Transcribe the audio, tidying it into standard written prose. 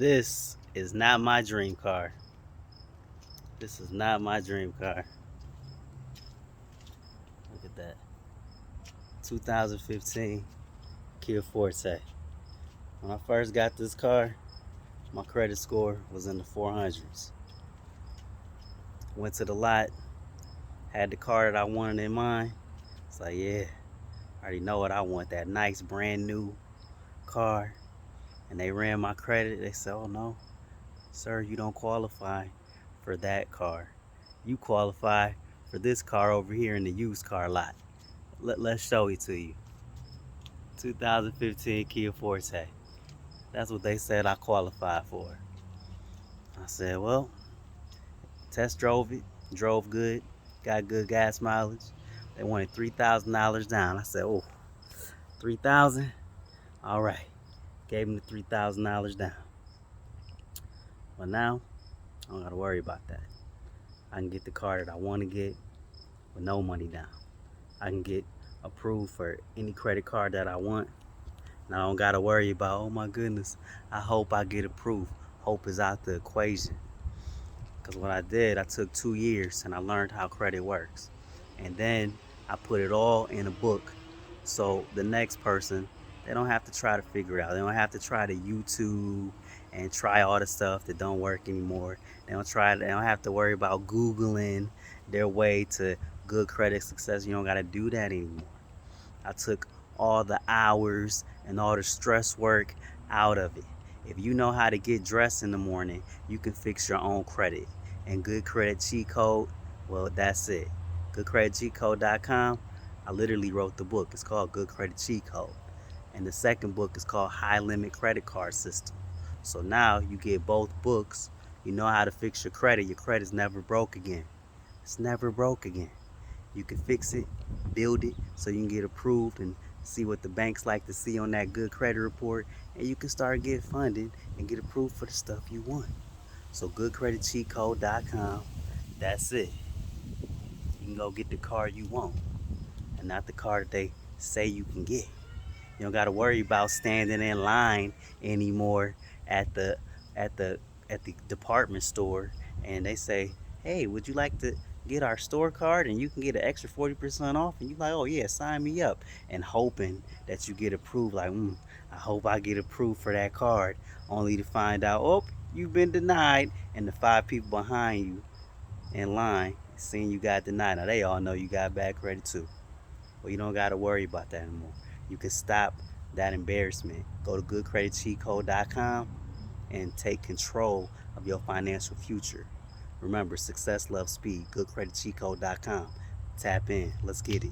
This is not my dream car. This is not my dream car. Look at that. 2015 Kia Forte. When I first got this car, my credit score was in the 400s. Went to the lot, had the car that I wanted in mind. It's like, yeah, I already know what I want, that nice brand new car. And they ran my credit. They said, oh no, sir, you don't qualify for that car. You qualify for this car over here in the used car lot. Let's show it to you. 2015 Kia Forte. That's what they said I qualified for. I said, well, test drove it, drove good, got good gas mileage. They wanted $3,000 down. I said, oh, 3,000? All right. Gave them the $3,000 down. But now, I don't gotta worry about that. I can get the car that I want to get with no money down. I can get approved for any credit card that I want. And I don't gotta worry about, oh my goodness, I hope I get approved. Hope is out the equation. Because what I did, I took 2 years and I learned how credit works. And then I put it all in a book. So the next person, they don't have to try to figure it out. They don't have to try to YouTube and try all the stuff that don't work anymore. They don't have to worry about Googling their way to good credit success. You don't gotta do that anymore. I took all the hours and all the stress work out of it. If you know how to get dressed in the morning, you can fix your own credit. And Good Credit Cheat Code, well, that's it. GoodCreditCheatCode.com. I literally wrote the book. It's called Good Credit Cheat Code. And the second book is called High Limit Credit Card System. So now you get both books. You know how to fix your credit. Your credit's never broke again. It's never broke again. You can fix it, build it, so you can get approved and see what the banks like to see on that good credit report, and you can start getting funded and get approved for the stuff you want. So goodcreditcheatcode.com, that's it. You can go get the car you want and not the car that they say you can get. You don't got to worry about standing in line anymore at the at the at the department store and they say, "Hey, would you like to get our store card and you can get an extra 40% off?" And you like, "Oh yeah, sign me up." And hoping that you get approved, like, I hope I get approved for that card, only to find out, oh, you've been denied, and the 5 people behind you in line seeing you got denied. Now they all know you got bad credit too. Well, you don't got to worry about that anymore. You can stop that embarrassment. Go to goodcreditcheatcode.com and take control of your financial future. Remember, success loves speed. Goodcreditcheatcode.com. Tap in. Let's get it.